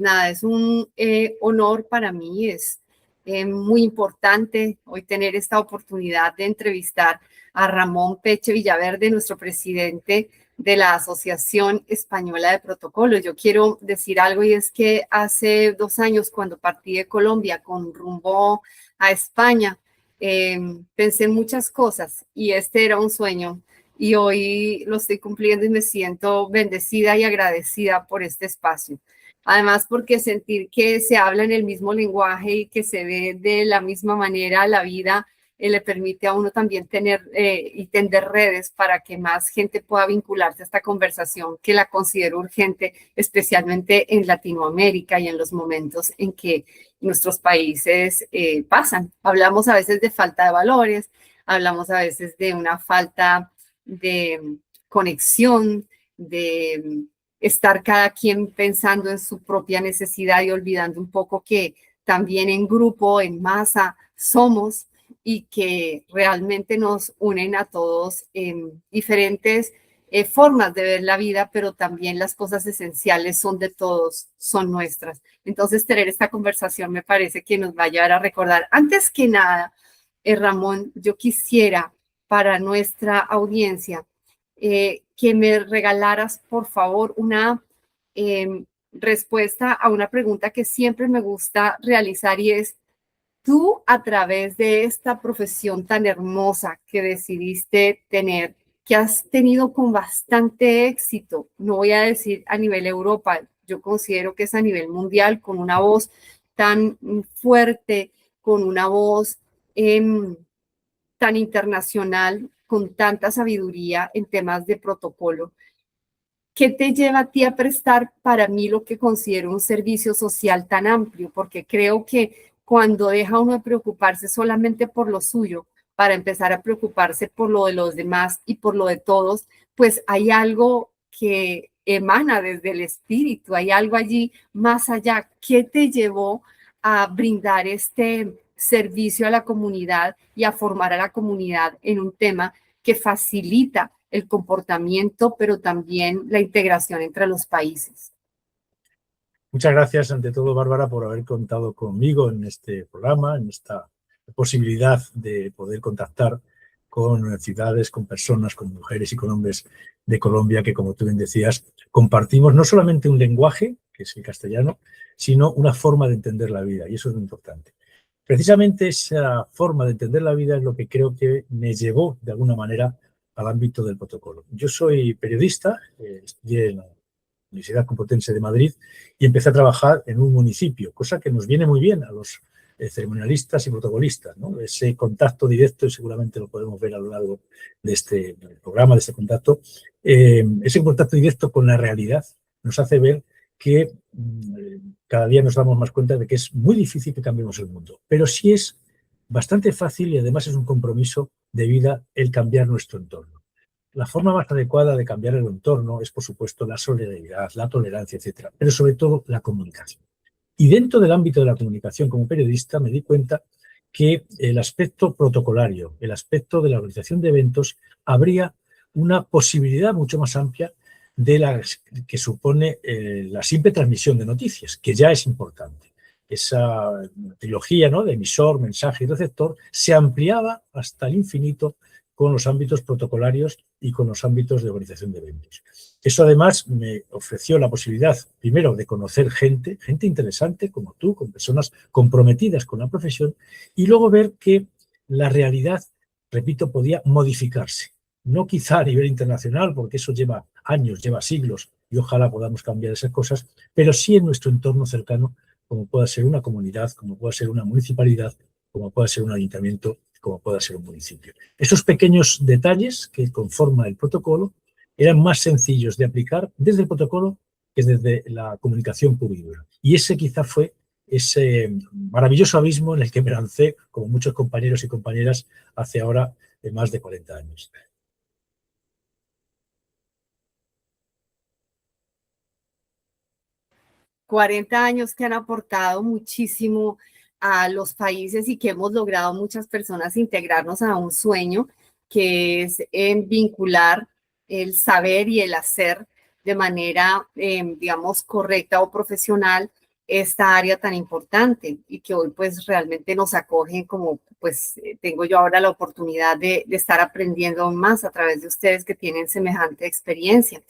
Nada, es un honor para mí, es muy importante hoy tener esta oportunidad de entrevistar a Ramón Peche Villaverde, nuestro presidente de la Asociación Española de Protocolos. Yo quiero decir algo y es que hace 2 años cuando partí de Colombia con rumbo a España, pensé en muchas cosas y este era un sueño y hoy lo estoy cumpliendo y me siento bendecida y agradecida por este espacio. Además, porque sentir que se habla en el mismo lenguaje y que se ve de la misma manera la vida, le permite a uno también tener y tender redes para que más gente pueda vincularse a esta conversación que la considero urgente, especialmente en Latinoamérica y en los momentos en que nuestros países pasan. Hablamos a veces de falta de valores, hablamos a veces de una falta de conexión, de estar cada quien pensando en su propia necesidad y olvidando un poco que también en grupo, en masa, somos y que realmente nos unen a todos en diferentes formas de ver la vida, pero también las cosas esenciales son de todos, son nuestras. Entonces, tener esta conversación me parece que nos va a llevar a recordar. Antes que nada, Ramón, yo quisiera para nuestra audiencia que me regalaras, por favor, una respuesta a una pregunta que siempre me gusta realizar y es, tú a través de esta profesión tan hermosa que decidiste tener, que has tenido con bastante éxito, no voy a decir a nivel Europa, yo considero que es a nivel mundial, con una voz tan fuerte, con una voz tan internacional, con tanta sabiduría en temas de protocolo. ¿Qué te lleva a ti a prestar para mí lo que considero un servicio social tan amplio? Porque creo que cuando deja uno de preocuparse solamente por lo suyo para empezar a preocuparse por lo de los demás y por lo de todos, pues hay algo que emana desde el espíritu, hay algo allí más allá. ¿Qué te llevó a brindar este servicio a la comunidad y a formar a la comunidad en un tema que facilita el comportamiento, pero también la integración entre los países? Muchas gracias, ante todo, Bárbara, por haber contado conmigo en este programa, en esta posibilidad de poder contactar con ciudades, con personas, con mujeres y con hombres de Colombia que, como tú bien decías, compartimos no solamente un lenguaje, que es el castellano, sino una forma de entender la vida, y eso es muy importante. Precisamente esa forma de entender la vida es lo que creo que me llevó, de alguna manera, al ámbito del protocolo. Yo soy periodista, estudié en la Universidad Complutense de Madrid y empecé a trabajar en un municipio, cosa que nos viene muy bien a los ceremonialistas y protocolistas, ¿no? Ese contacto directo, y seguramente lo podemos ver a lo largo de este programa, de este contacto, ese contacto directo con la realidad nos hace ver que cada día nos damos más cuenta de que es muy difícil que cambiemos el mundo, pero sí es bastante fácil y además es un compromiso de vida el cambiar nuestro entorno. La forma más adecuada de cambiar el entorno es, por supuesto, la solidaridad, la tolerancia, etcétera, pero sobre todo la comunicación. Y dentro del ámbito de la comunicación, como periodista, me di cuenta que el aspecto protocolario, el aspecto de la organización de eventos, habría una posibilidad mucho más amplia de la que supone la simple transmisión de noticias, que ya es importante. Esa trilogía, ¿no?, de emisor, mensaje y receptor se ampliaba hasta el infinito con los ámbitos protocolarios y con los ámbitos de organización de eventos. Eso además me ofreció la posibilidad, primero, de conocer gente interesante como tú, con personas comprometidas con la profesión, y luego ver que la realidad, repito, podía modificarse. No quizá a nivel internacional, porque eso lleva años, lleva siglos, y ojalá podamos cambiar esas cosas, pero sí en nuestro entorno cercano, como pueda ser una comunidad, como pueda ser una municipalidad, como pueda ser un ayuntamiento, como pueda ser un municipio. Esos pequeños detalles que conforman el protocolo eran más sencillos de aplicar desde el protocolo que desde la comunicación pura y dura. Y ese quizá fue ese maravilloso abismo en el que me lancé, como muchos compañeros y compañeras, hace ahora más de 40 años. ...40 años que han aportado muchísimo a los países y que hemos logrado muchas personas integrarnos a un sueño que es vincular el saber y el hacer de manera, digamos, correcta o profesional esta área tan importante y que hoy pues realmente nos acogen como pues tengo yo ahora la oportunidad de estar aprendiendo aún más a través de ustedes que tienen semejante experiencia.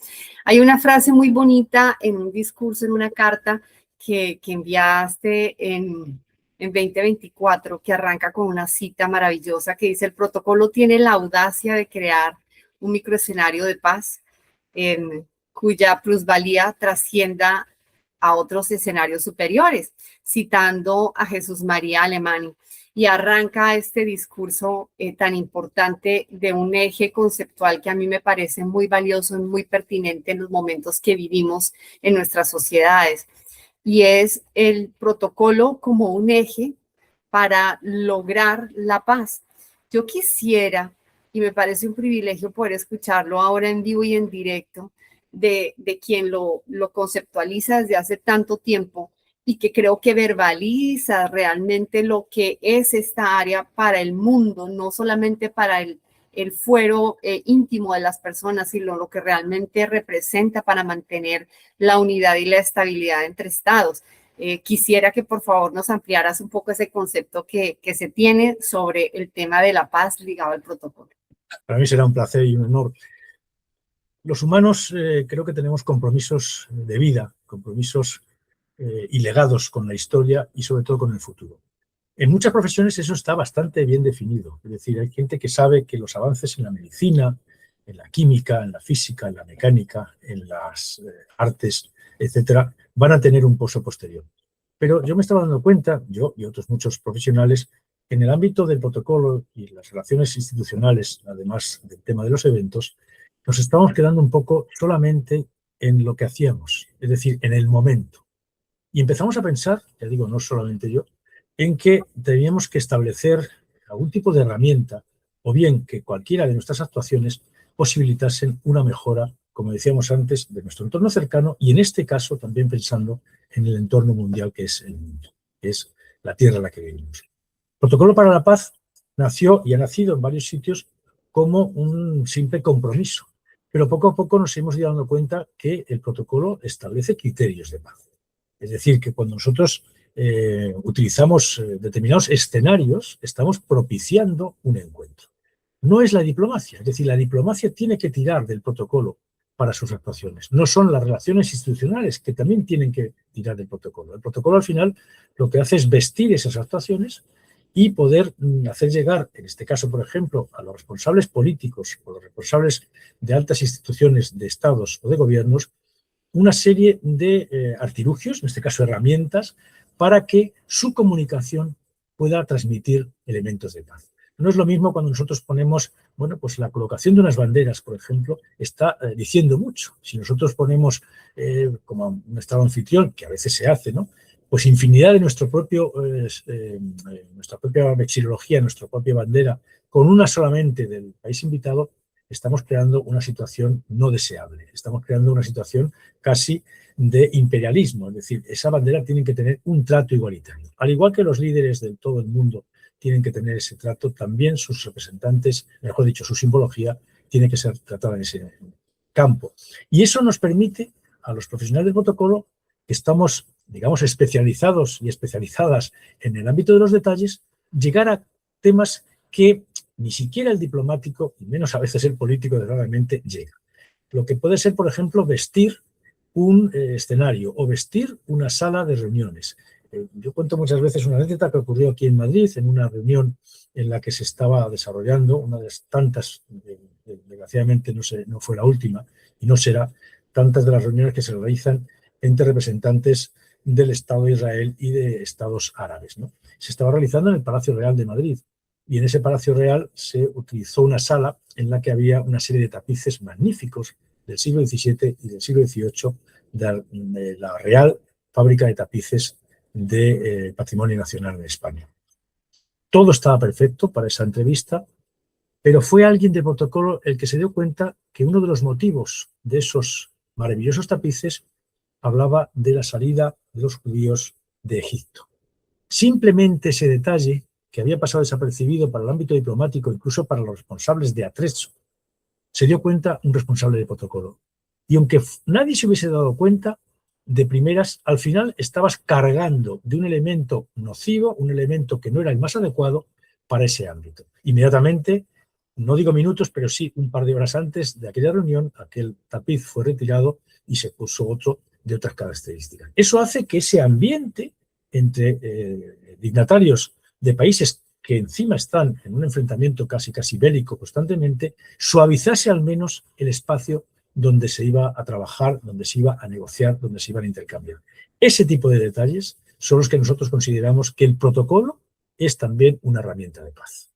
Hay una frase muy bonita en un discurso, en una carta que enviaste en 2024 que arranca con una cita maravillosa que dice: el protocolo tiene la audacia de crear un microescenario de paz cuya plusvalía trascienda a otros escenarios superiores, citando a Jesús María Alemany. Y arranca este discurso tan importante de un eje conceptual que a mí me parece muy valioso y muy pertinente en los momentos que vivimos en nuestras sociedades. Y es el protocolo como un eje para lograr la paz. Yo quisiera, y me parece un privilegio poder escucharlo ahora en vivo y en directo, de quien lo conceptualiza desde hace tanto tiempo y que creo que verbaliza realmente lo que es esta área para el mundo, no solamente para el fuero íntimo de las personas, sino lo que realmente representa para mantener la unidad y la estabilidad entre estados. Quisiera que por favor nos ampliaras un poco ese concepto que se tiene sobre el tema de la paz ligado al protocolo. Para mí será un placer y un honor. Los humanos creo que tenemos compromisos de vida, compromisos y legados con la historia y sobre todo con el futuro. En muchas profesiones eso está bastante bien definido. Es decir, hay gente que sabe que los avances en la medicina, en la química, en la física, en la mecánica, en las artes, etcétera, van a tener un pozo posterior. Pero yo me estaba dando cuenta, yo y otros muchos profesionales, que en el ámbito del protocolo y las relaciones institucionales, además del tema de los eventos, nos estamos quedando un poco solamente en lo que hacíamos, es decir, en el momento. Y empezamos a pensar, ya digo, no solamente yo, en que teníamos que establecer algún tipo de herramienta o bien que cualquiera de nuestras actuaciones posibilitasen una mejora, como decíamos antes, de nuestro entorno cercano y en este caso también pensando en el entorno mundial que es el mundo, que es la tierra en la que vivimos. El Protocolo para la Paz nació y ha nacido en varios sitios como un simple compromiso, pero poco a poco nos hemos ido dando cuenta que el protocolo establece criterios de paz. Es decir, que cuando nosotros utilizamos determinados escenarios, estamos propiciando un encuentro. No es la diplomacia, es decir, la diplomacia tiene que tirar del protocolo para sus actuaciones. No son las relaciones institucionales que también tienen que tirar del protocolo. El protocolo al final lo que hace es vestir esas actuaciones y poder hacer llegar, en este caso, por ejemplo, a los responsables políticos o los responsables de altas instituciones de estados o de gobiernos, una serie de artilugios, en este caso herramientas, para que su comunicación pueda transmitir elementos de paz. No es lo mismo cuando nosotros ponemos, bueno, pues la colocación de unas banderas, por ejemplo, está diciendo mucho. Si nosotros ponemos, como un estado anfitrión, que a veces se hace, ¿no?, pues infinidad de nuestra propia vexilología, nuestra propia bandera, con una solamente del país invitado, estamos creando una situación no deseable. Estamos creando una situación casi de imperialismo. Es decir, esa bandera tiene que tener un trato igualitario. Al igual que los líderes de todo el mundo tienen que tener ese trato, también sus representantes, mejor dicho, su simbología, tiene que ser tratada en ese campo. Y eso nos permite a los profesionales del protocolo que estamos, digamos, especializados y especializadas en el ámbito de los detalles, llegar a temas que ni siquiera el diplomático, y menos a veces el político, realmente llega. Lo que puede ser, por ejemplo, vestir un escenario o vestir una sala de reuniones. Yo cuento muchas veces una anécdota que ocurrió aquí en Madrid, en una reunión en la que se estaba desarrollando, una de las tantas, desgraciadamente no fue la última, y no será, tantas de las reuniones que se realizan entre representantes del Estado de Israel y de estados árabes, ¿no? Se estaba realizando en el Palacio Real de Madrid. Y en ese Palacio Real se utilizó una sala en la que había una serie de tapices magníficos del siglo XVII y del siglo XVIII de la Real Fábrica de Tapices de Patrimonio Nacional en España. Todo estaba perfecto para esa entrevista, pero fue alguien del protocolo el que se dio cuenta que uno de los motivos de esos maravillosos tapices hablaba de la salida de los judíos de Egipto. Simplemente ese detalle, que había pasado desapercibido para el ámbito diplomático, incluso para los responsables de Atrezo, se dio cuenta un responsable de protocolo. Y aunque nadie se hubiese dado cuenta, de primeras, al final estabas cargando de un elemento nocivo, un elemento que no era el más adecuado para ese ámbito. Inmediatamente, no digo minutos, pero sí un par de horas antes de aquella reunión, aquel tapiz fue retirado y se puso otro de otras características. Eso hace que ese ambiente entre dignatarios de países que encima están en un enfrentamiento casi bélico constantemente, suavizase al menos el espacio donde se iba a trabajar, donde se iba a negociar, donde se iban a intercambiar. Ese tipo de detalles son los que nosotros consideramos que el protocolo es también una herramienta de paz.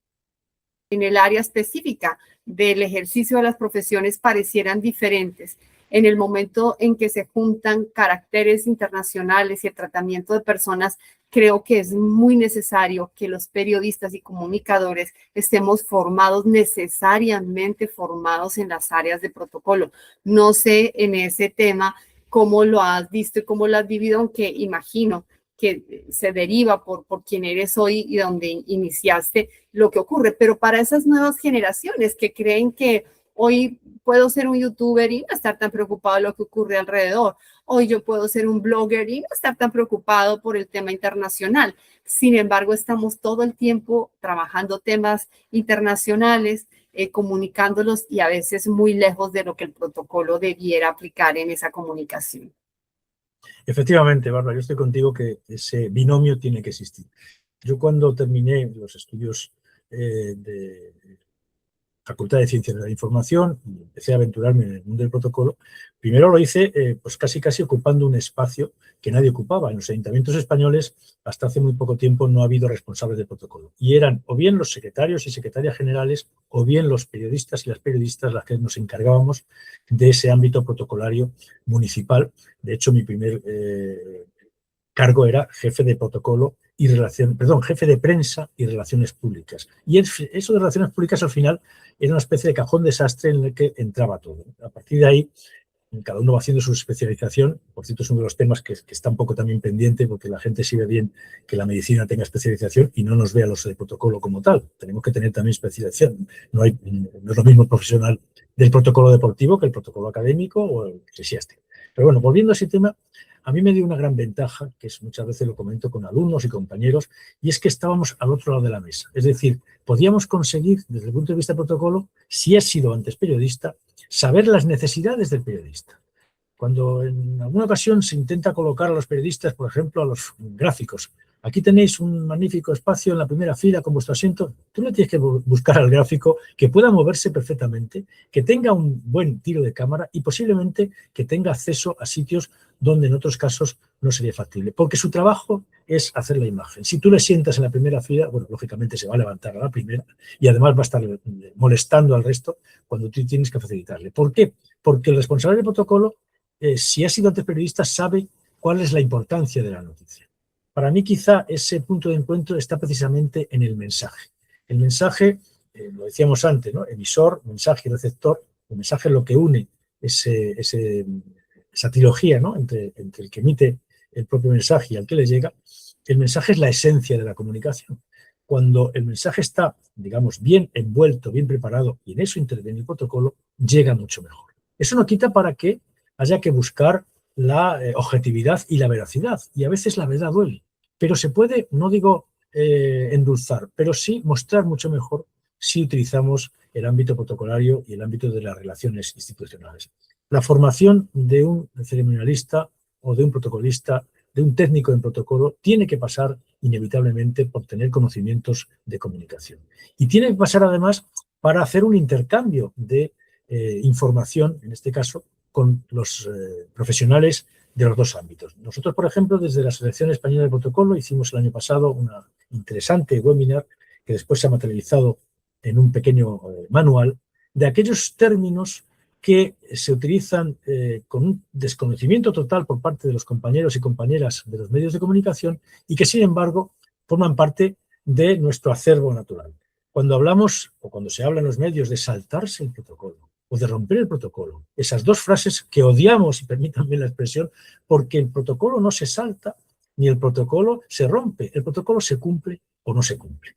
En el área específica del ejercicio de las profesiones parecieran diferentes. En el momento en que se juntan caracteres internacionales y el tratamiento de personas, creo que es muy necesario que los periodistas y comunicadores estemos formados, necesariamente formados en las áreas de protocolo. No sé en ese tema cómo lo has visto y cómo lo has vivido, aunque imagino que se deriva por quien eres hoy y donde iniciaste lo que ocurre. Pero para esas nuevas generaciones que creen que hoy puedo ser un youtuber y no estar tan preocupado de lo que ocurre alrededor. Hoy yo puedo ser un blogger y no estar tan preocupado por el tema internacional. Sin embargo, estamos todo el tiempo trabajando temas internacionales, comunicándolos y a veces muy lejos de lo que el protocolo debiera aplicar en esa comunicación. Efectivamente, Bárbara, yo estoy contigo que ese binomio tiene que existir. Yo cuando terminé los estudios de Facultad de Ciencias de la Información y empecé a aventurarme en el mundo del protocolo, primero lo hice pues casi ocupando un espacio que nadie ocupaba. En los ayuntamientos españoles hasta hace muy poco tiempo no ha habido responsables de protocolo y eran o bien los secretarios y secretarias generales o bien los periodistas y las periodistas las que nos encargábamos de ese ámbito protocolario municipal. De hecho, mi primer cargo era jefe de protocolo y jefe de prensa y relaciones públicas. Y eso de relaciones públicas al final era una especie de cajón desastre en el que entraba todo. A partir de ahí, cada uno va haciendo su especialización. Por cierto, es uno de los temas que está un poco también pendiente porque la gente sí ve bien que la medicina tenga especialización y no nos vea los de protocolo como tal. Tenemos que tener también especialización. No es lo mismo el profesional del protocolo deportivo que el protocolo académico o el eclesiástico. Pero bueno, volviendo a ese tema, a mí me dio una gran ventaja, que muchas veces lo comento con alumnos y compañeros, y es que estábamos al otro lado de la mesa. Es decir, podíamos conseguir, desde el punto de vista del protocolo, si has sido antes periodista, saber las necesidades del periodista. Cuando en alguna ocasión se intenta colocar a los periodistas, por ejemplo, a los gráficos, aquí tenéis un magnífico espacio en la primera fila con vuestro asiento, tú le tienes que buscar al gráfico que pueda moverse perfectamente, que tenga un buen tiro de cámara y posiblemente que tenga acceso a sitios donde en otros casos no sería factible, porque su trabajo es hacer la imagen. Si tú le sientas en la primera fila, bueno, lógicamente se va a levantar a la primera y además va a estar molestando al resto cuando tú tienes que facilitarle. ¿Por qué? Porque el responsable del protocolo, si ha sido antes periodista, sabe cuál es la importancia de la noticia. Para mí quizá ese punto de encuentro está precisamente en el mensaje. El mensaje, lo decíamos antes, ¿no? Emisor, mensaje y receptor. El mensaje es lo que une esa trilogía, ¿no? entre el que emite el propio mensaje y al que le llega. El mensaje es la esencia de la comunicación. Cuando el mensaje está, digamos, bien envuelto, bien preparado, y en eso interviene el protocolo, llega mucho mejor. Eso no quita para que haya que buscar la objetividad y la veracidad, y a veces la verdad duele, pero se puede, no digo endulzar, pero sí mostrar mucho mejor si utilizamos el ámbito protocolario y el ámbito de las relaciones institucionales. La formación de un ceremonialista o de un protocolista, de un técnico en protocolo, tiene que pasar inevitablemente por tener conocimientos de comunicación. Y tiene que pasar además para hacer un intercambio de información, en este caso, con los profesionales de los dos ámbitos. Nosotros, por ejemplo, desde la Asociación Española de Protocolo hicimos el año pasado una interesante webinar que después se ha materializado en un pequeño manual de aquellos términos que se utilizan con un desconocimiento total por parte de los compañeros y compañeras de los medios de comunicación y que, sin embargo, forman parte de nuestro acervo natural. Cuando hablamos o cuando se habla en los medios de saltarse el protocolo o de romper el protocolo, esas dos frases que odiamos, y permítanme la expresión, porque el protocolo no se salta ni el protocolo se rompe, el protocolo se cumple o no se cumple.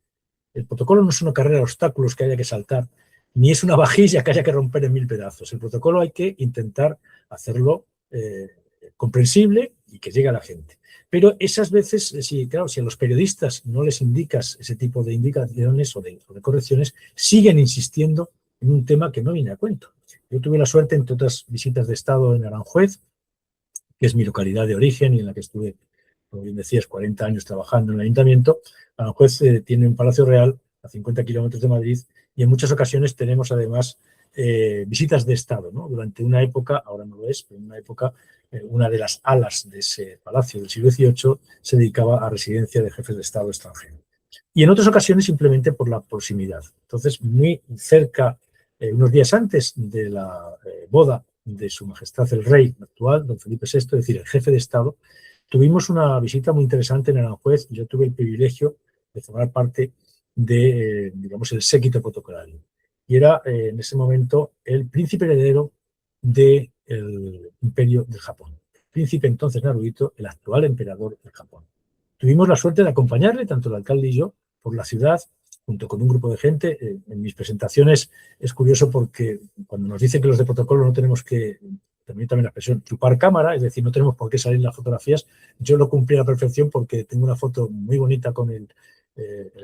El protocolo no es una carrera de obstáculos que haya que saltar, ni es una vajilla que haya que romper en 1000 pedazos. El protocolo hay que intentar hacerlo comprensible y que llegue a la gente. Pero esas veces, claro, si a los periodistas no les indicas ese tipo de indicaciones o de correcciones, siguen insistiendo en un tema que no viene a cuento. Yo tuve la suerte, entre otras visitas de Estado, en Aranjuez, que es mi localidad de origen y en la que estuve, como bien decías, 40 años trabajando en el ayuntamiento. Aranjuez tiene un Palacio Real a 50 kilómetros de Madrid y en muchas ocasiones tenemos además visitas de Estado, ¿no? Durante una época, ahora no lo es, pero en una época, una de las alas de ese palacio del siglo XVIII se dedicaba a residencia de jefes de Estado extranjeros. Y en otras ocasiones simplemente por la proximidad. Entonces, muy cerca, unos días antes de la boda de Su Majestad el Rey actual, don Felipe VI, es decir, el jefe de Estado, tuvimos una visita muy interesante en Aranjuez y yo tuve el privilegio de formar parte de, digamos, el séquito protocolario. Y era en ese momento el príncipe heredero del imperio del Japón. El príncipe entonces Naruhito, el actual emperador del Japón. Tuvimos la suerte de acompañarle, tanto el alcalde y yo, por la ciudad, junto con un grupo de gente. En mis presentaciones es curioso porque cuando nos dicen que los de protocolo no tenemos que, permítame la expresión, chupar cámara, es decir, no tenemos por qué salir en las fotografías, yo lo cumplí a la perfección porque tengo una foto muy bonita con el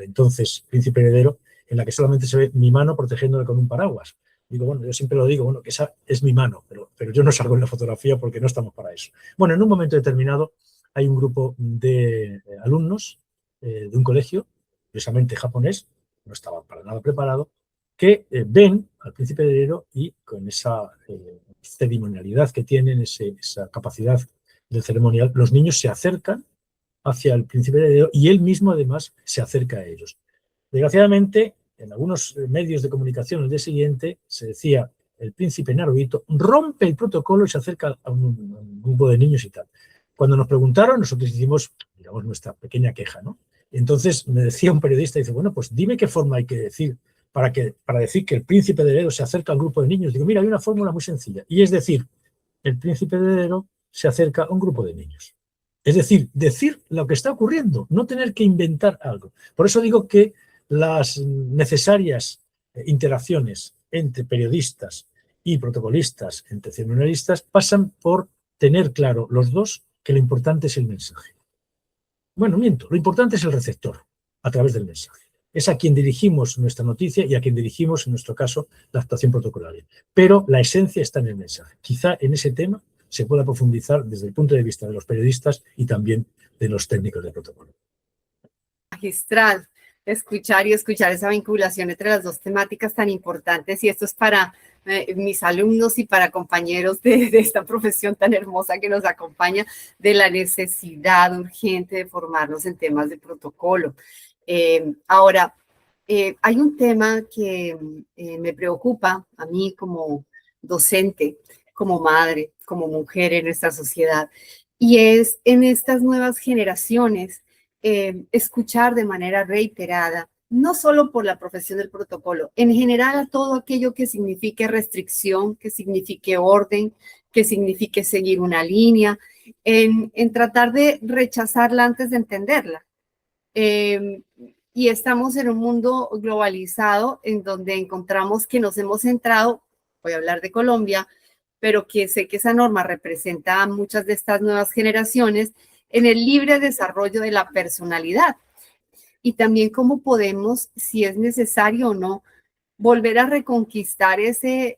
entonces príncipe heredero, en la que solamente se ve mi mano protegiéndole con un paraguas. Digo, bueno, yo siempre lo digo, bueno, que esa es mi mano, pero yo no salgo en la fotografía porque no estamos para eso. Bueno, en un momento determinado hay un grupo de alumnos de un colegio, precisamente japonés, no estaba para nada preparado, que ven al príncipe heredero y con esa ceremonialidad que tienen, esa capacidad del ceremonial, los niños se acercan hacia el príncipe heredero y él mismo además se acerca a ellos. Desgraciadamente, en algunos medios de comunicación el día siguiente se decía el príncipe Naruhito rompe el protocolo y se acerca a un grupo de niños y tal. Cuando nos preguntaron, nosotros hicimos, digamos, nuestra pequeña queja, ¿no? Entonces me decía un periodista, dice, bueno, pues dime qué forma hay que decir para decir que el príncipe heredero se acerca al grupo de niños. Digo, mira, hay una fórmula muy sencilla, y es decir, el príncipe heredero se acerca a un grupo de niños. Es decir lo que está ocurriendo, no tener que inventar algo. Por eso digo que las necesarias interacciones entre periodistas y protocolistas, entre ceremonialistas, pasan por tener claro los dos que lo importante es el mensaje. Bueno, miento, lo importante es el receptor a través del mensaje. Es a quien dirigimos nuestra noticia y a quien dirigimos, en nuestro caso, la actuación protocolaria. Pero la esencia está en el mensaje. Quizá en ese tema se pueda profundizar desde el punto de vista de los periodistas y también de los técnicos de protocolo. Magistral, escuchar esa vinculación entre las dos temáticas tan importantes, y esto es para mis alumnos y para compañeros de esta profesión tan hermosa que nos acompaña, de la necesidad urgente de formarnos en temas de protocolo. Ahora, hay un tema que me preocupa a mí como docente, como madre, como mujer en nuestra sociedad, y es en estas nuevas generaciones escuchar de manera reiterada, no solo por la profesión del protocolo, en general a todo aquello que signifique restricción, que signifique orden, que signifique seguir una línea, en tratar de rechazarla antes de entenderla. Y estamos en un mundo globalizado en donde encontramos que nos hemos centrado, voy a hablar de Colombia, pero que sé que esa norma representa a muchas de estas nuevas generaciones, en el libre desarrollo de la personalidad. Y también cómo podemos, si es necesario o no, volver a reconquistar ese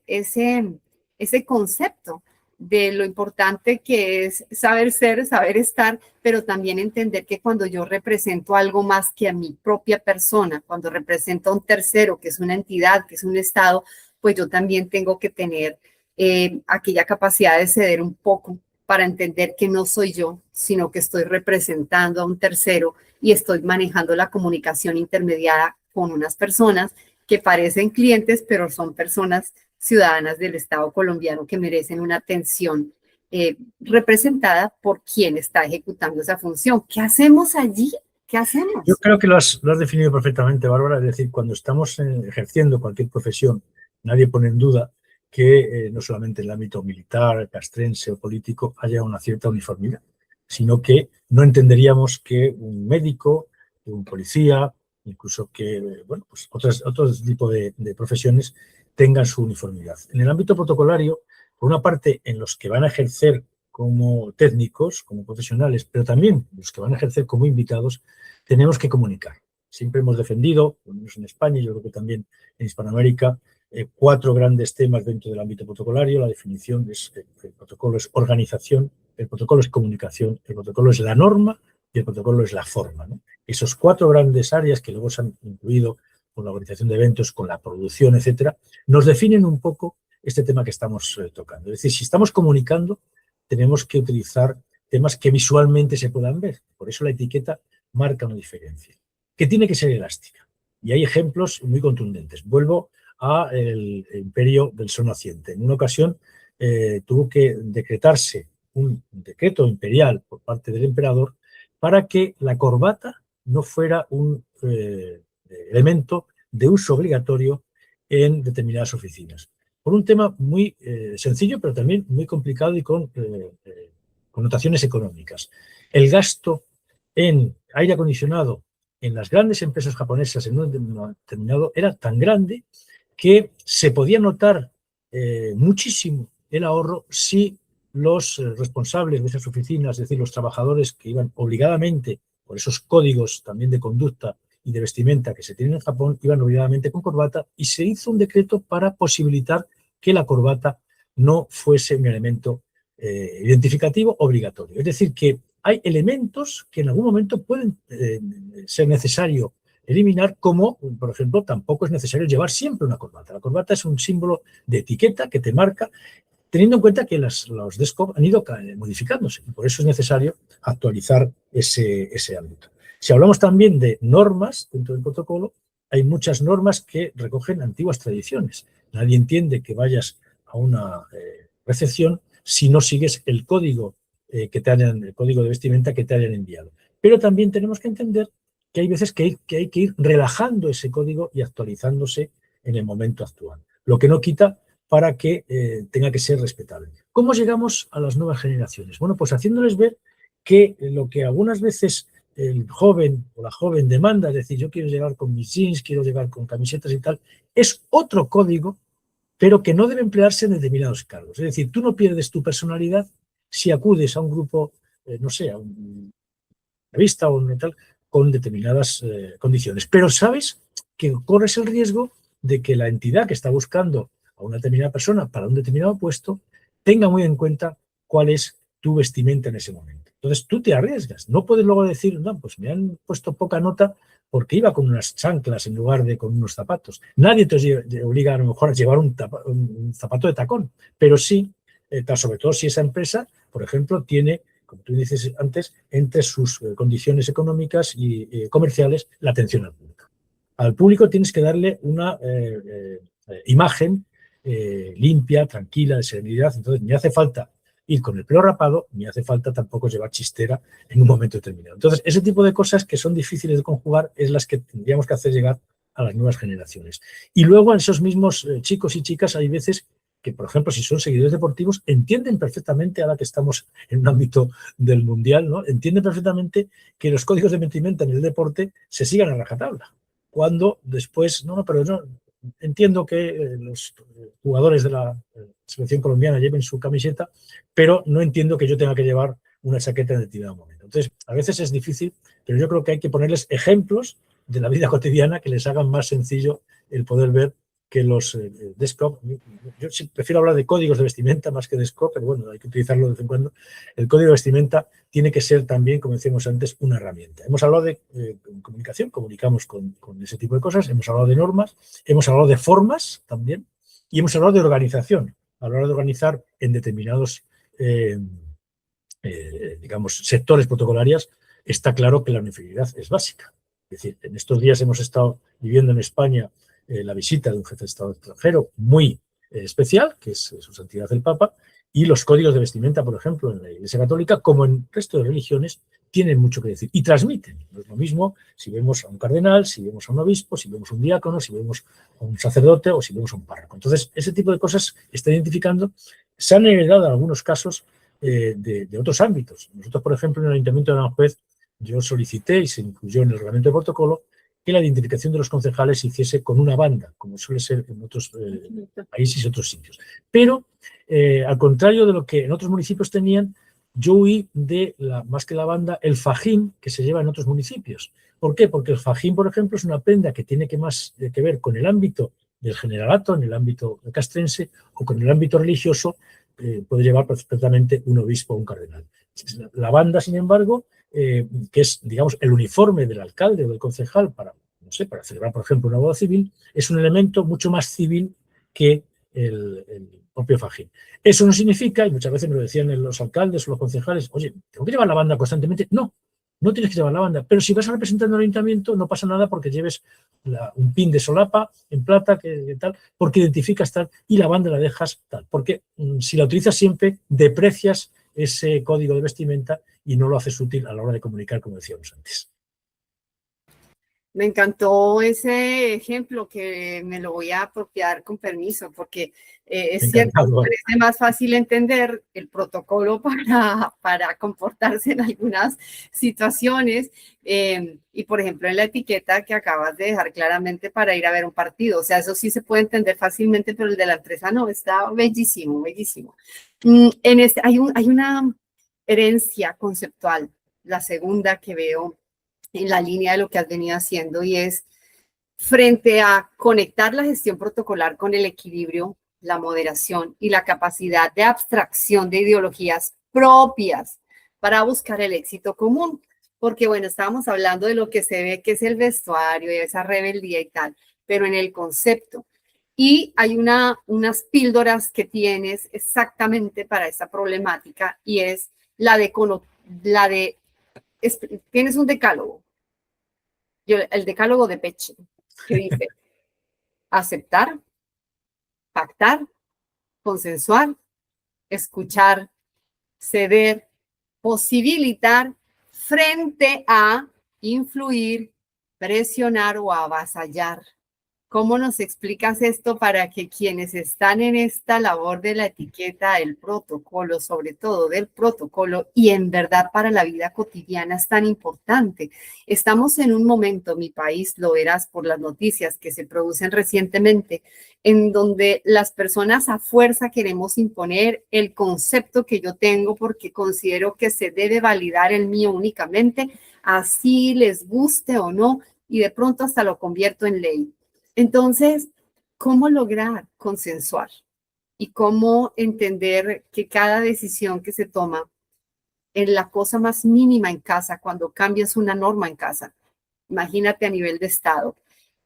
concepto de lo importante que es saber ser, saber estar, pero también entender que cuando yo represento algo más que a mi propia persona, cuando represento a un tercero, que es una entidad, que es un Estado, pues yo también tengo que tener aquella capacidad de ceder un poco para entender que no soy yo, sino que estoy representando a un tercero y estoy manejando la comunicación intermediada con unas personas que parecen clientes, pero son personas ciudadanas del Estado colombiano que merecen una atención representada por quien está ejecutando esa función. ¿Qué hacemos allí? ¿Qué hacemos? Yo creo que lo has definido perfectamente, Bárbara. Es decir, cuando estamos ejerciendo cualquier profesión, nadie pone en duda que no solamente en el ámbito militar, castrense o político haya una cierta uniformidad, sino que no entenderíamos que un médico, un policía, incluso que bueno, pues otros tipos de profesiones tengan su uniformidad. En el ámbito protocolario, por una parte, en los que van a ejercer como técnicos, como profesionales, pero también los que van a ejercer como invitados, tenemos que comunicar. Siempre hemos defendido, por lo menos en España, yo creo que también en Hispanoamérica, 4 grandes temas dentro del ámbito protocolario. La definición es que el protocolo es organización, el protocolo es comunicación, el protocolo es la norma y el protocolo es la forma, ¿no? Esos 4 grandes áreas que luego se han incluido con la organización de eventos, con la producción, etcétera, nos definen un poco este tema que estamos tocando. Es decir, si estamos comunicando, tenemos que utilizar temas que visualmente se puedan ver. Por eso la etiqueta marca una diferencia, que tiene que ser elástica. Y hay ejemplos muy contundentes. Vuelvo al imperio del sol naciente. En una ocasión tuvo que decretarse un decreto imperial por parte del emperador para que la corbata no fuera un elemento de uso obligatorio en determinadas oficinas. Por un tema muy sencillo, pero también muy complicado y con connotaciones económicas. El gasto en aire acondicionado en las grandes empresas japonesas en un determinado era tan grande que se podía notar muchísimo el ahorro si los responsables de esas oficinas, es decir, los trabajadores que iban obligadamente por esos códigos también de conducta y de vestimenta que se tienen en Japón, iban obligadamente con corbata, y se hizo un decreto para posibilitar que la corbata no fuese un elemento identificativo obligatorio. Es decir, que hay elementos que en algún momento pueden ser necesario eliminar, como, por ejemplo, tampoco es necesario llevar siempre una corbata. La corbata es un símbolo de etiqueta que te marca, teniendo en cuenta que los DSCOP han ido modificándose, y por eso es necesario actualizar ese ámbito. Si hablamos también de normas dentro del protocolo, hay muchas normas que recogen antiguas tradiciones. Nadie entiende que vayas a una recepción si no sigues el código el código de vestimenta que te hayan enviado. Pero también tenemos que entender que hay veces que hay que ir relajando ese código y actualizándose en el momento actual, lo que no quita para que tenga que ser respetable. ¿Cómo llegamos a las nuevas generaciones? Bueno, pues haciéndoles ver que lo que algunas veces el joven o la joven demanda, es decir, yo quiero llegar con mis jeans, quiero llegar con camisetas y tal, es otro código, pero que no debe emplearse en determinados cargos. Es decir, tú no pierdes tu personalidad si acudes a un grupo, no sé, a una revista o un tal, con determinadas condiciones. Pero sabes que corres el riesgo de que la entidad que está buscando a una determinada persona para un determinado puesto tenga muy en cuenta cuál es tu vestimenta en ese momento. Entonces tú te arriesgas. No puedes luego decir, no, pues me han puesto poca nota porque iba con unas chanclas en lugar de con unos zapatos. Nadie te obliga a lo mejor a llevar un zapato de tacón, pero sí, sobre todo si esa empresa, por ejemplo, tiene, como tú dices antes, entre sus condiciones económicas y comerciales, la atención al público. Al público tienes que darle una imagen limpia, tranquila, de serenidad. Entonces, ni hace falta ir con el pelo rapado, ni hace falta tampoco llevar chistera en un momento determinado. Entonces, ese tipo de cosas que son difíciles de conjugar es las que tendríamos que hacer llegar a las nuevas generaciones. Y luego, a esos mismos chicos y chicas, hay veces que, por ejemplo, si son seguidores deportivos, entienden perfectamente, ahora que estamos en un ámbito del mundial, ¿no? Entienden perfectamente que los códigos de vestimenta en el deporte se sigan a rajatabla. Cuando después, pero no, entiendo que los jugadores de la selección colombiana lleven su camiseta, pero no entiendo que yo tenga que llevar una chaqueta en determinado momento. Entonces, a veces es difícil, pero yo creo que hay que ponerles ejemplos de la vida cotidiana que les hagan más sencillo el poder ver que los DSCOP, yo prefiero hablar de códigos de vestimenta más que de DSCOP, pero bueno, hay que utilizarlo de vez en cuando. El código de vestimenta tiene que ser también, como decíamos antes, una herramienta. Hemos hablado de comunicación, comunicamos con ese tipo de cosas, hemos hablado de normas, hemos hablado de formas también, y hemos hablado de organización. A la hora de organizar en determinados, digamos, sectores protocolarios, está claro que la uniformidad es básica. Es decir, en estos días hemos estado viviendo en España la visita de un jefe de Estado extranjero muy especial, que es su santidad el Papa, y los códigos de vestimenta, por ejemplo, en la Iglesia Católica, como en el resto de religiones, tienen mucho que decir y transmiten. No es lo mismo si vemos a un cardenal, si vemos a un obispo, si vemos a un diácono, si vemos a un sacerdote o si vemos a un párroco. Entonces, ese tipo de cosas está identificando. Se han heredado en algunos casos de otros ámbitos. Nosotros, por ejemplo, en el Ayuntamiento de Aranjuez, yo solicité y se incluyó en el reglamento de protocolo que la identificación de los concejales se hiciese con una banda, como suele ser en otros países y otros sitios. Pero, al contrario de lo que en otros municipios tenían, yo huí de, más que la banda, el fajín que se lleva en otros municipios. ¿Por qué? Porque el fajín, por ejemplo, es una prenda que tiene más que ver con el ámbito del generalato, en el ámbito castrense, o con el ámbito religioso, puede llevar perfectamente un obispo o un cardenal. La banda, sin embargo, que es, digamos, el uniforme del alcalde o del concejal para, no sé, para celebrar, por ejemplo, una boda civil, es un elemento mucho más civil que el propio fajín. Eso no significa, y muchas veces me lo decían los alcaldes o los concejales, oye, ¿tengo que llevar la banda constantemente? No, no tienes que llevar la banda, pero si vas a representar en el ayuntamiento no pasa nada porque lleves un pin de solapa en plata, que tal, porque identificas tal y la banda la dejas tal, porque si la utilizas siempre deprecias ese código de vestimenta y no lo haces útil a la hora de comunicar, como decíamos antes. Me encantó ese ejemplo que me lo voy a apropiar con permiso, porque es cierto, me parece más fácil entender el protocolo para comportarse en algunas situaciones. Y, por ejemplo, en la etiqueta que acabas de dejar claramente para ir a ver un partido. O sea, eso sí se puede entender fácilmente, pero el de la empresa no, está bellísimo, bellísimo. Hay una herencia conceptual, la segunda que veo en la línea de lo que has venido haciendo, y es frente a conectar la gestión protocolar con el equilibrio, la moderación y la capacidad de abstracción de ideologías propias para buscar el éxito común. Porque, bueno, estábamos hablando de lo que se ve que es el vestuario y esa rebeldía y tal, pero en el concepto. Y hay unas píldoras que tienes exactamente para esta problemática, y es tienes un decálogo, el decálogo de Peche, que dice aceptar, pactar, consensuar, escuchar, ceder, posibilitar, frente a influir, presionar o avasallar. ¿Cómo nos explicas esto para que quienes están en esta labor de la etiqueta, el protocolo, sobre todo del protocolo, y en verdad para la vida cotidiana es tan importante? Estamos en un momento, mi país, lo verás por las noticias que se producen recientemente, en donde las personas a fuerza queremos imponer el concepto que yo tengo porque considero que se debe validar el mío únicamente, así les guste o no, y de pronto hasta lo convierto en ley. Entonces, ¿cómo lograr consensuar? Y cómo entender que cada decisión que se toma en la cosa más mínima en casa, cuando cambias una norma en casa, imagínate a nivel de Estado,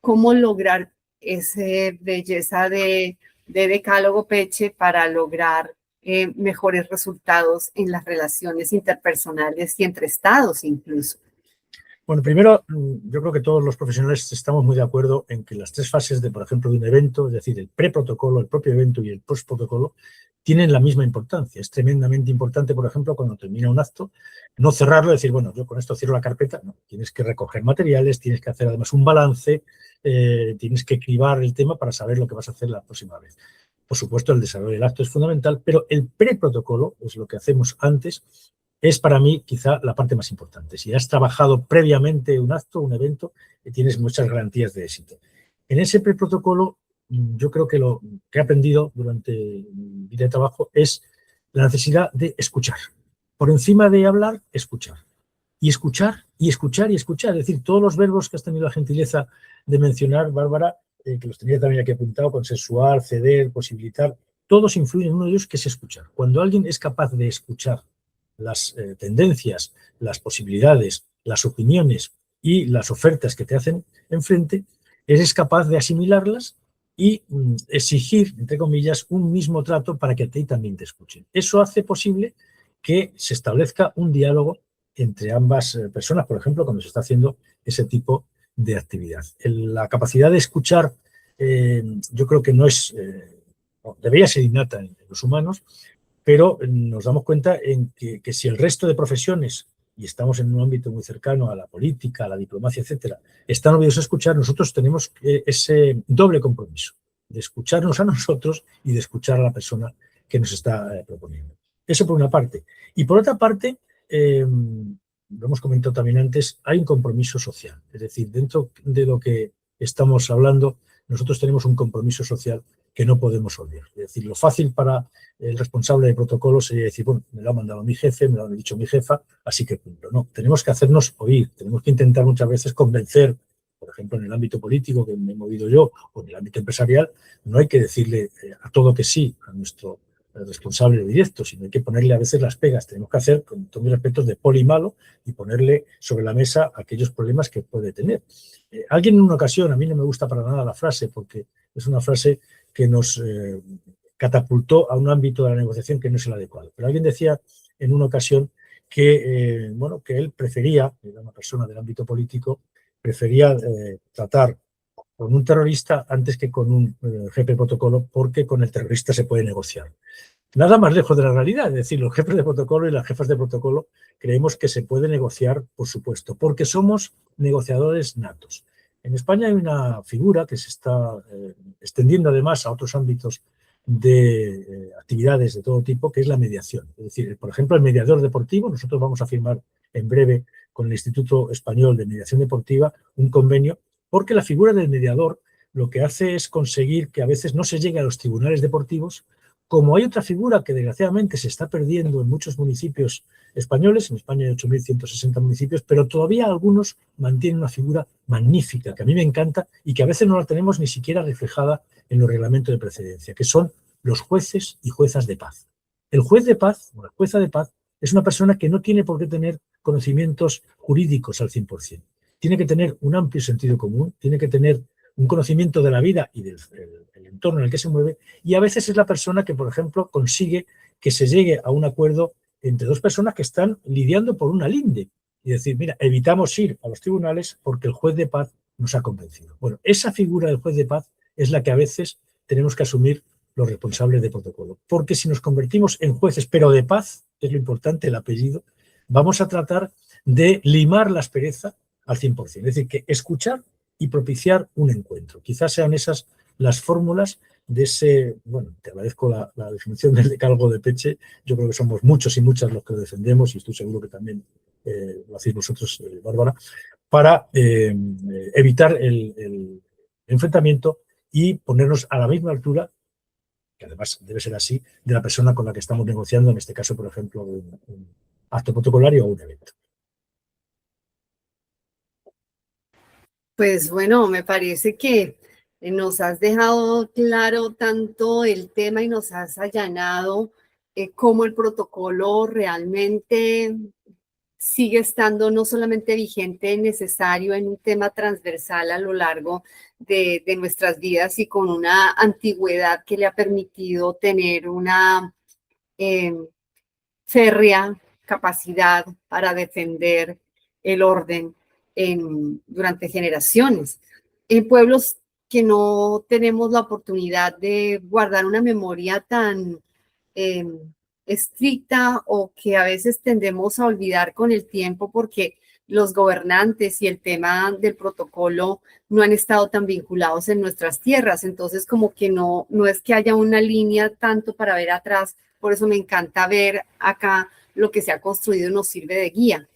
cómo lograr esa belleza de decálogo Peche para lograr mejores resultados en las relaciones interpersonales y entre Estados incluso. Bueno, primero, yo creo que todos los profesionales estamos muy de acuerdo en que las tres fases de, por ejemplo, de un evento, es decir, el pre-protocolo, el propio evento y el post-protocolo, tienen la misma importancia. Es tremendamente importante, por ejemplo, cuando termina un acto, no cerrarlo y decir, bueno, yo con esto cierro la carpeta. No, tienes que recoger materiales, tienes que hacer además un balance, tienes que cribar el tema para saber lo que vas a hacer la próxima vez. Por supuesto, el desarrollo del acto es fundamental, pero el pre-protocolo es lo que hacemos antes. Es para mí quizá la parte más importante. Si has trabajado previamente un acto, un evento, tienes muchas garantías de éxito. En ese preprotocolo, yo creo que lo que he aprendido durante mi vida de trabajo es la necesidad de escuchar. Por encima de hablar, escuchar. Y escuchar, y escuchar, y escuchar. Es decir, todos los verbos que has tenido la gentileza de mencionar, Bárbara, que los tenía también aquí apuntado, consensuar, ceder, posibilitar, todos influyen en uno de ellos, que es escuchar. Cuando alguien es capaz de escuchar las tendencias, las posibilidades, las opiniones y las ofertas que te hacen enfrente, eres capaz de asimilarlas y exigir, entre comillas, un mismo trato para que a ti también te escuchen. Eso hace posible que se establezca un diálogo entre ambas personas, por ejemplo, cuando se está haciendo ese tipo de actividad. La capacidad de escuchar, yo creo que no es, debería ser innata en los humanos, pero nos damos cuenta en que si el resto de profesiones, y estamos en un ámbito muy cercano a la política, a la diplomacia, etcétera, están obligados a escuchar, nosotros tenemos ese doble compromiso de escucharnos a nosotros y de escuchar a la persona que nos está proponiendo. Eso por una parte. Y por otra parte, lo hemos comentado también antes, hay un compromiso social. Es decir, dentro de lo que estamos hablando, nosotros tenemos un compromiso social que no podemos olvidar. Es decir, lo fácil para el responsable de protocolo sería decir, bueno, me lo ha mandado mi jefe, me lo ha dicho mi jefa, así que cumplo. No, tenemos que hacernos oír, tenemos que intentar muchas veces convencer, por ejemplo, en el ámbito político que me he movido yo, o en el ámbito empresarial, no hay que decirle a todo que sí a nuestro responsable directo, sino hay que ponerle a veces las pegas. Tenemos que hacer, con todos mis respetos, de poli malo y ponerle sobre la mesa aquellos problemas que puede tener. Alguien en una ocasión, a mí no me gusta para nada la frase, porque es una frase que nos catapultó a un ámbito de la negociación que no es el adecuado. Pero alguien decía en una ocasión que, bueno, que él prefería, era una persona del ámbito político, prefería tratar con un terrorista antes que con un jefe de protocolo, porque con el terrorista se puede negociar. Nada más lejos de la realidad, es decir, los jefes de protocolo y las jefas de protocolo creemos que se puede negociar, por supuesto, porque somos negociadores natos. En España hay una figura que se está extendiendo además a otros ámbitos de actividades de todo tipo, que es la mediación. Es decir, por ejemplo, el mediador deportivo, nosotros vamos a firmar en breve con el Instituto Español de Mediación Deportiva un convenio, porque la figura del mediador lo que hace es conseguir que a veces no se llegue a los tribunales deportivos. Como hay otra figura que desgraciadamente se está perdiendo en muchos municipios españoles, en España hay 8.160 municipios, pero todavía algunos mantienen una figura magnífica, que a mí me encanta y que a veces no la tenemos ni siquiera reflejada en los reglamentos de precedencia, que son los jueces y juezas de paz. El juez de paz o la jueza de paz es una persona que no tiene por qué tener conocimientos jurídicos al 100%. Tiene que tener un amplio sentido común, tiene que tener un conocimiento de la vida y del entorno en el que se mueve, y a veces es la persona que, por ejemplo, consigue que se llegue a un acuerdo entre dos personas que están lidiando por una linde y decir, mira, evitamos ir a los tribunales porque el juez de paz nos ha convencido. Bueno, esa figura del juez de paz es la que a veces tenemos que asumir los responsables de protocolo, porque si nos convertimos en jueces, pero de paz, que es lo importante, el apellido, vamos a tratar de limar la aspereza al 100%, es decir, que escuchar y propiciar un encuentro. Quizás sean esas las fórmulas de ese, bueno, te agradezco la definición del decálogo de Peche, yo creo que somos muchos y muchas los que lo defendemos y estoy seguro que también lo hacéis vosotros, Bárbara, para evitar el enfrentamiento y ponernos a la misma altura, que además debe ser así, de la persona con la que estamos negociando, en este caso, por ejemplo, un acto protocolario o un evento. Pues bueno, me parece que nos has dejado claro tanto el tema y nos has allanado cómo el protocolo realmente sigue estando no solamente vigente, necesario en un tema transversal a lo largo de nuestras vidas y con una antigüedad que le ha permitido tener una férrea capacidad para defender el orden durante generaciones. En pueblos que no tenemos la oportunidad de guardar una memoria tan estricta o que a veces tendemos a olvidar con el tiempo porque los gobernantes y el tema del protocolo no han estado tan vinculados en nuestras tierras. Entonces, como que no es que haya una línea tanto para ver atrás. Por eso me encanta ver acá lo que se ha construido nos sirve de guía.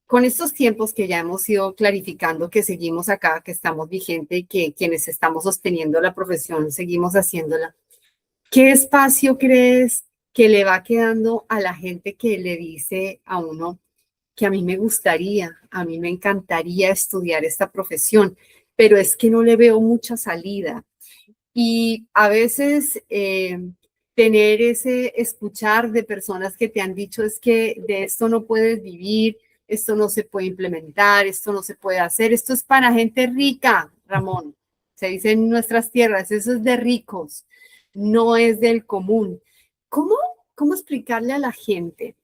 Con estos tiempos que ya hemos ido clarificando, que seguimos acá, que estamos vigentes y que quienes estamos sosteniendo la profesión seguimos haciéndola, ¿qué espacio crees que le va quedando a la gente que le dice a uno que a mí me gustaría, a mí me encantaría estudiar esta profesión, pero es que no le veo mucha salida? Y a veces tener ese escuchar de personas que te han dicho es que de esto no puedes vivir, esto no se puede implementar, esto no se puede hacer, esto es para gente rica, Ramón. Se dice en nuestras tierras, eso es de ricos, no es del común. ¿Cómo explicarle a la gente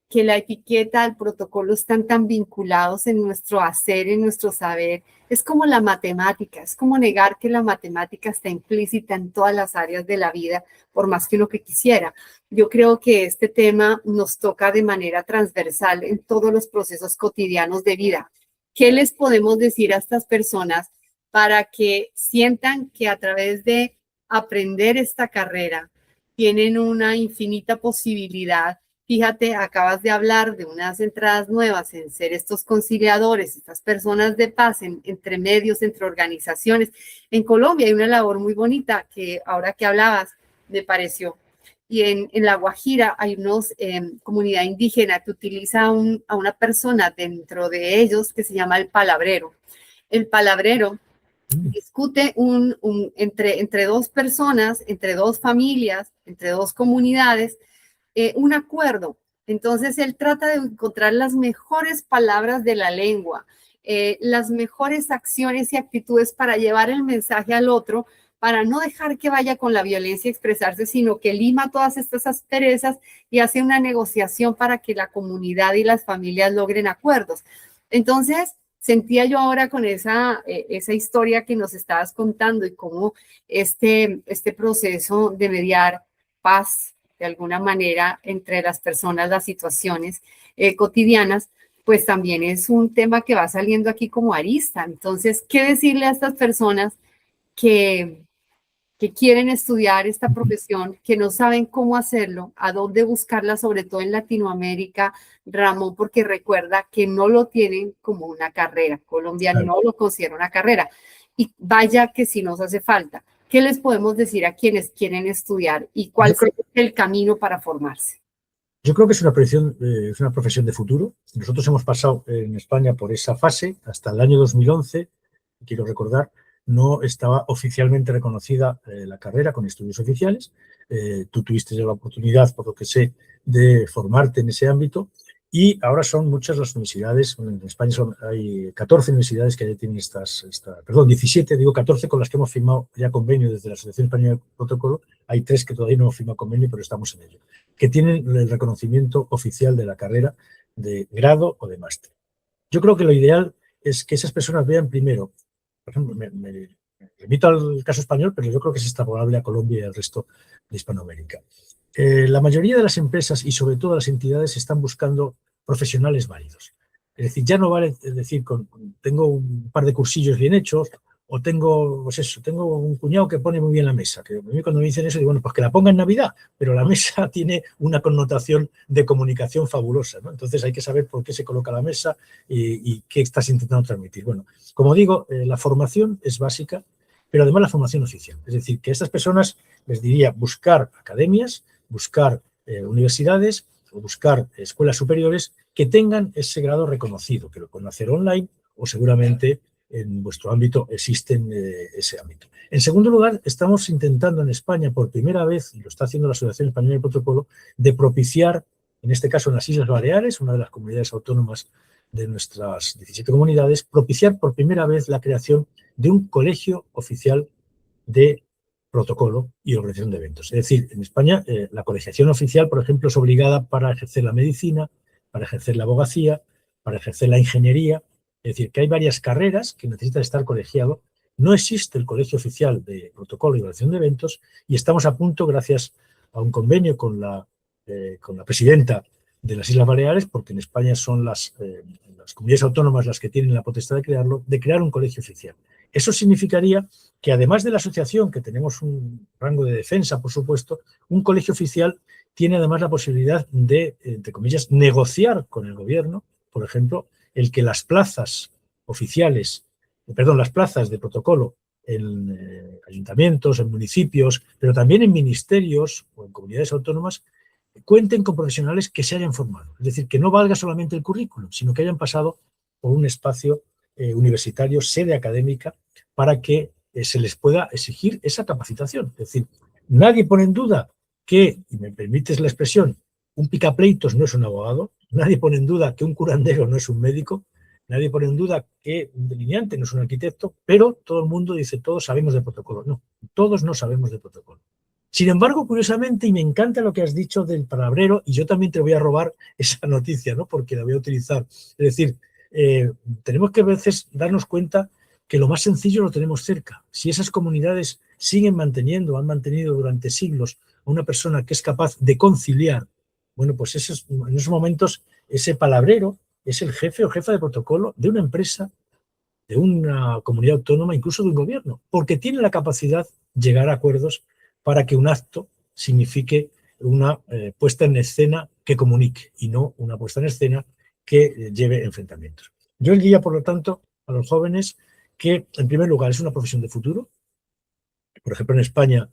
que la etiqueta, el protocolo están tan vinculados en nuestro hacer, en nuestro saber? Es como la matemática, es como negar que la matemática está implícita en todas las áreas de la vida, por más que uno que quisiera. Yo creo que este tema nos toca de manera transversal en todos los procesos cotidianos de vida. ¿Qué les podemos decir a estas personas para que sientan que a través de aprender esta carrera tienen una infinita posibilidad Fíjate, acabas de hablar de unas entradas nuevas en ser estos conciliadores, estas personas de paz entre medios, entre organizaciones. En Colombia hay una labor muy bonita que ahora que hablabas me pareció. Y en La Guajira hay una comunidad indígena que utiliza a una persona dentro de ellos que se llama el palabrero. El palabrero discute entre dos personas, entre dos familias, entre dos comunidades, un acuerdo. Entonces, él trata de encontrar las mejores palabras de la lengua, las mejores acciones y actitudes para llevar el mensaje al otro, para no dejar que vaya con la violencia a expresarse, sino que lima todas estas asperezas y hace una negociación para que la comunidad y las familias logren acuerdos. Entonces, sentía yo ahora con esa historia que nos estabas contando y cómo este proceso de mediar paz de alguna manera entre las personas, las situaciones cotidianas, pues también es un tema que va saliendo aquí como arista. Entonces, ¿qué decirle a estas personas que quieren estudiar esta profesión, que no saben cómo hacerlo, a dónde buscarla, sobre todo en Latinoamérica, Ramón, porque recuerda que no lo tienen como una carrera? Colombia no lo considera una carrera. Y vaya que si nos hace falta. ¿Qué les podemos decir a quienes quieren estudiar y cuál es el camino para formarse? Yo creo que es una profesión de futuro. Nosotros hemos pasado en España por esa fase hasta el año 2011, quiero recordar, no estaba oficialmente reconocida la carrera con estudios oficiales. Tú tuviste la oportunidad, por lo que sé, de formarte en ese ámbito y ahora son muchas las universidades. En España hay 14 universidades que ya tienen perdón, 17, digo 14 con las que hemos firmado ya convenio desde la Asociación Española de Protocolo. Hay 3 que todavía no hemos firmado convenio, pero estamos en ello, que tienen el reconocimiento oficial de la carrera de grado o de máster. Yo creo que lo ideal es que esas personas vean primero, por ejemplo, me remito al caso español, pero yo creo que es extrapolable a Colombia y al resto de Hispanoamérica. La mayoría de las empresas y sobre todo las entidades están buscando profesionales válidos. Es decir, ya no vale decir tengo un par de cursillos bien hechos o tengo un cuñado que pone muy bien la mesa. Que a mí cuando me dicen eso digo, bueno, pues que la ponga en Navidad, pero la mesa tiene una connotación de comunicación fabulosa, ¿no? Entonces hay que saber por qué se coloca la mesa y qué estás intentando transmitir. Bueno, como digo, la formación es básica, pero además la formación oficial. Es decir, que a estas personas les diría buscar academias, buscar universidades o buscar escuelas superiores que tengan ese grado reconocido, que lo pueden hacer online o seguramente en vuestro ámbito existen ese ámbito. En segundo lugar, estamos intentando en España por primera vez, y lo está haciendo la Asociación Española de Protocolo, de propiciar, en este caso en las Islas Baleares, una de las comunidades autónomas de nuestras 17 comunidades, propiciar por primera vez la creación de un colegio oficial de protocolo y organización de eventos. Es decir, en España la colegiación oficial, por ejemplo, es obligada para ejercer la medicina, para ejercer la abogacía, para ejercer la ingeniería. Es decir, que hay varias carreras que necesitan estar colegiado. No existe el colegio oficial de protocolo y organización de eventos y estamos a punto, gracias a un convenio con la presidenta de las Islas Baleares, porque en España son las comunidades autónomas las que tienen la potestad de crearlo, de crear un colegio oficial. Eso significaría que además de la asociación, que tenemos un rango de defensa, por supuesto, un colegio oficial tiene además la posibilidad de, entre comillas, negociar con el gobierno, por ejemplo, el que las plazas oficiales, las plazas de protocolo en ayuntamientos, en municipios, pero también en ministerios o en comunidades autónomas, cuenten con profesionales que se hayan formado. Es decir, que no valga solamente el currículum, sino que hayan pasado por un espacio universitario, sede académica, para que se les pueda exigir esa capacitación. Es decir, nadie pone en duda que, y me permites la expresión, un picapleitos no es un abogado, nadie pone en duda que un curandero no es un médico, nadie pone en duda que un delineante no es un arquitecto, pero todo el mundo dice, todos sabemos de protocolo. No, todos no sabemos de protocolo. Sin embargo, curiosamente, y me encanta lo que has dicho del palabrero, y yo también te voy a robar esa noticia, ¿no? Porque la voy a utilizar. Es decir, tenemos que a veces darnos cuenta que lo más sencillo lo tenemos cerca. Si esas comunidades siguen manteniendo, han mantenido durante siglos a una persona que es capaz de conciliar, bueno, pues en esos momentos ese palabrero es el jefe o jefa de protocolo de una empresa, de una comunidad autónoma, incluso de un gobierno, porque tiene la capacidad de llegar a acuerdos para que un acto signifique una puesta en escena que comunique y no una puesta en escena que lleve enfrentamientos. Yo diría, por lo tanto, a los jóvenes que, en primer lugar, es una profesión de futuro. Por ejemplo, en España,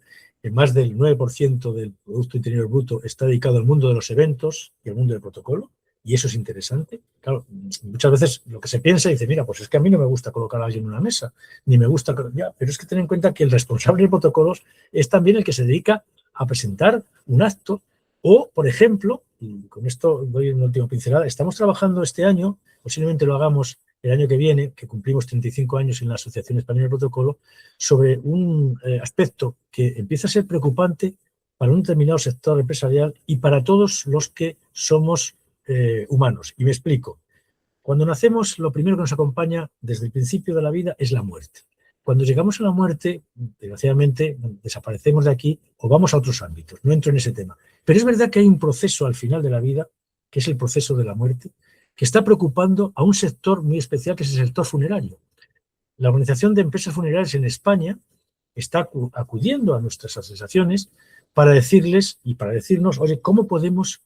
más del 9% del Producto Interior Bruto está dedicado al mundo de los eventos y al mundo del protocolo, y eso es interesante. Claro, muchas veces lo que se piensa dice, mira, pues es que a mí no me gusta colocar a alguien en una mesa, ni me gusta... Ya, pero es que ten en cuenta que el responsable de protocolos es también el que se dedica a presentar un acto o, por ejemplo, y con esto doy una última pincelada, estamos trabajando este año, posiblemente lo hagamos el año que viene, que cumplimos 35 años en la Asociación Española de Protocolo, sobre un aspecto que empieza a ser preocupante para un determinado sector empresarial y para todos los que somos humanos. Y me explico. Cuando nacemos, lo primero que nos acompaña desde el principio de la vida es la muerte. Cuando llegamos a la muerte, desgraciadamente, desaparecemos de aquí o vamos a otros ámbitos. No entro en ese tema. Pero es verdad que hay un proceso al final de la vida, que es el proceso de la muerte, que está preocupando a un sector muy especial, que es el sector funerario. La Organización de Empresas Funerarias en España está acudiendo a nuestras asociaciones para decirles y para decirnos, oye, ¿cómo podemos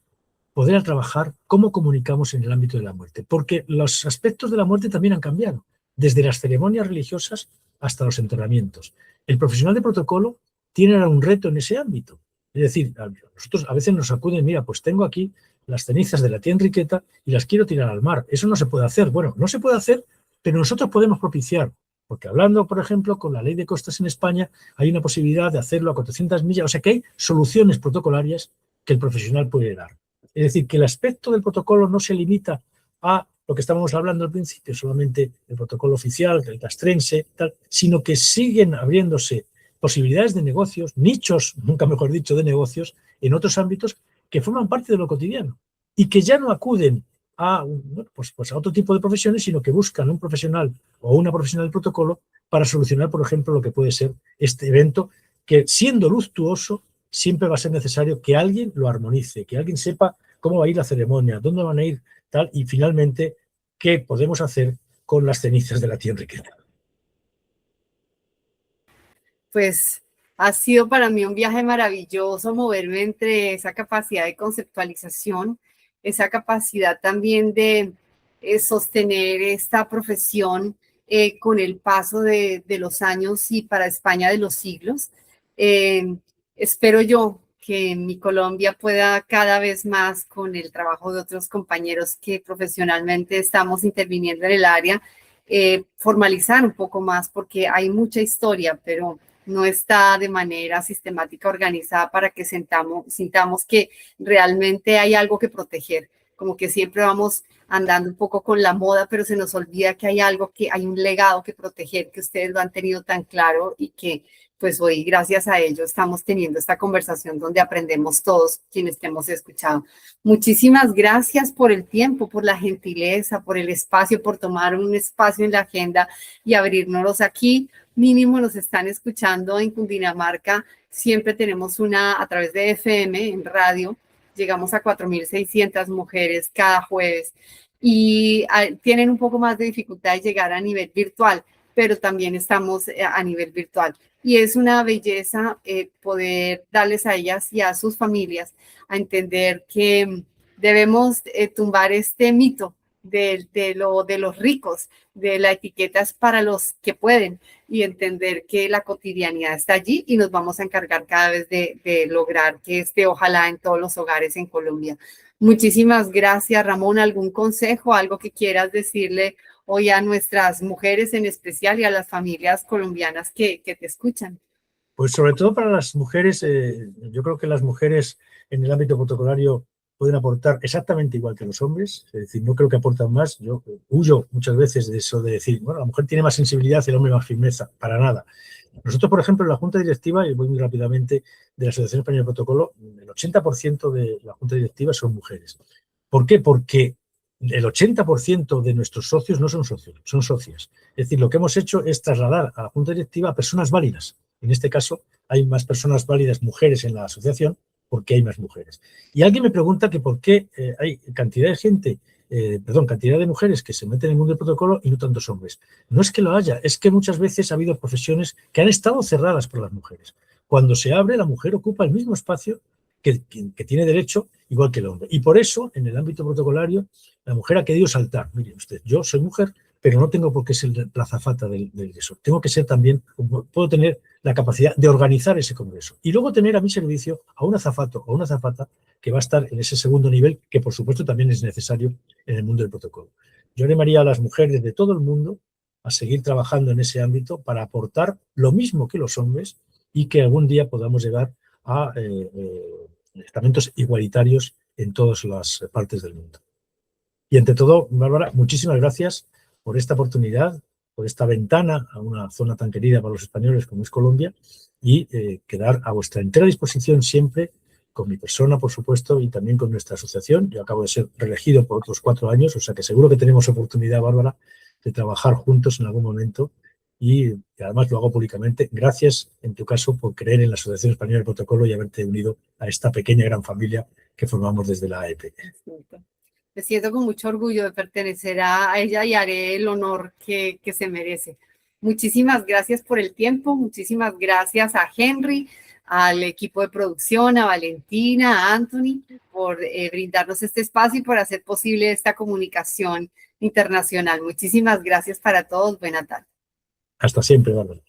poder trabajar, cómo comunicamos en el ámbito de la muerte? Porque los aspectos de la muerte también han cambiado, desde las ceremonias religiosas hasta los enterramientos. El profesional de protocolo tiene ahora un reto en ese ámbito. Es decir, nosotros a veces nos acuden, mira, pues tengo aquí las cenizas de la tía Enriqueta y las quiero tirar al mar. Eso no se puede hacer. Bueno, no se puede hacer, pero nosotros podemos propiciar, porque hablando, por ejemplo, con la ley de costas en España, hay una posibilidad de hacerlo a 400 millas, o sea que hay soluciones protocolarias que el profesional puede dar. Es decir, que el aspecto del protocolo no se limita a lo que estábamos hablando al principio, solamente el protocolo oficial, el castrense, tal, sino que siguen abriéndose posibilidades de negocios, nichos, nunca mejor dicho, de negocios, en otros ámbitos que forman parte de lo cotidiano y que ya no acuden a, pues a otro tipo de profesiones, sino que buscan un profesional o una profesional del protocolo para solucionar, por ejemplo, lo que puede ser este evento, que siendo luctuoso, siempre va a ser necesario que alguien lo armonice, que alguien sepa cómo va a ir la ceremonia, dónde van a ir, tal, y finalmente, qué podemos hacer con las cenizas de la tía Enriqueta. Pues ha sido para mí un viaje maravilloso moverme entre esa capacidad de conceptualización, esa capacidad también de sostener esta profesión con el paso de los años y para España de los siglos. Espero yo que mi Colombia pueda cada vez más, con el trabajo de otros compañeros que profesionalmente estamos interviniendo en el área, formalizar un poco más, porque hay mucha historia, pero no está de manera sistemática organizada para que sintamos que realmente hay algo que proteger. Como que siempre vamos andando un poco con la moda, pero se nos olvida que hay algo, que hay un legado que proteger, que ustedes lo han tenido tan claro y que pues hoy, gracias a ello, estamos teniendo esta conversación donde aprendemos todos quienes te hemos escuchado. Muchísimas gracias por el tiempo, por la gentileza, por el espacio, por tomar un espacio en la agenda y abrirnos aquí. Mínimo nos están escuchando en Cundinamarca. Siempre tenemos a través de FM, en radio, llegamos a 4.600 mujeres cada jueves y tienen un poco más de dificultad de llegar a nivel virtual, pero también estamos a nivel virtual. Y es una belleza poder darles a ellas y a sus familias a entender que debemos tumbar este mito de los ricos, de la etiqueta es para los que pueden, y entender que la cotidianidad está allí y nos vamos a encargar cada vez de lograr que esté ojalá en todos los hogares en Colombia. Muchísimas gracias, Ramón. ¿Algún consejo, algo que quieras decirle hoy a nuestras mujeres en especial y a las familias colombianas que te escuchan? Pues sobre todo para las mujeres, yo creo que las mujeres en el ámbito protocolario pueden aportar exactamente igual que los hombres, es decir, no creo que aportan más. Yo huyo muchas veces de eso de decir, bueno, la mujer tiene más sensibilidad y el hombre más firmeza, para nada. Nosotros, por ejemplo, en la Junta Directiva, y voy muy rápidamente, de la Asociación Española de Protocolo, el 80% de la Junta Directiva son mujeres. ¿Por qué? Porque el 80% de nuestros socios no son socios, son socias. Es decir, lo que hemos hecho es trasladar a la Junta Directiva a personas válidas. En este caso, hay más personas válidas mujeres en la asociación porque hay más mujeres. Y alguien me pregunta que por qué hay cantidad de gente, cantidad de mujeres que se meten en el mundo del protocolo y no tantos hombres. No es que lo haya, es que muchas veces ha habido profesiones que han estado cerradas por las mujeres. Cuando se abre, la mujer ocupa el mismo espacio que tiene derecho igual que el hombre. Y por eso, en el ámbito protocolario, la mujer ha querido saltar. Mire usted, yo soy mujer, pero no tengo por qué ser la azafata del eso. Tengo que ser también, puedo tener la capacidad de organizar ese congreso. Y luego tener a mi servicio a un azafato o una azafata que va a estar en ese segundo nivel, que por supuesto también es necesario en el mundo del protocolo. Yo animaría a las mujeres de todo el mundo a seguir trabajando en ese ámbito para aportar lo mismo que los hombres y que algún día podamos llegar a estamentos igualitarios en todas las partes del mundo. Y ante todo, Bárbara, muchísimas gracias por esta oportunidad, por esta ventana a una zona tan querida para los españoles como es Colombia, y quedar a vuestra entera disposición siempre, con mi persona, por supuesto, y también con nuestra asociación. Yo acabo de ser reelegido por otros 4 años, o sea que seguro que tenemos oportunidad, Bárbara, de trabajar juntos en algún momento, y además lo hago públicamente. Gracias, en tu caso, por creer en la Asociación Española del Protocolo y haberte unido a esta pequeña gran familia que formamos desde la AEP. Me siento con mucho orgullo de pertenecer a ella y haré el honor que se merece. Muchísimas gracias por el tiempo, muchísimas gracias a Henry, al equipo de producción, a Valentina, a Anthony, por brindarnos este espacio y por hacer posible esta comunicación internacional. Muchísimas gracias para todos. Buena tarde. Hasta siempre, Bárbara.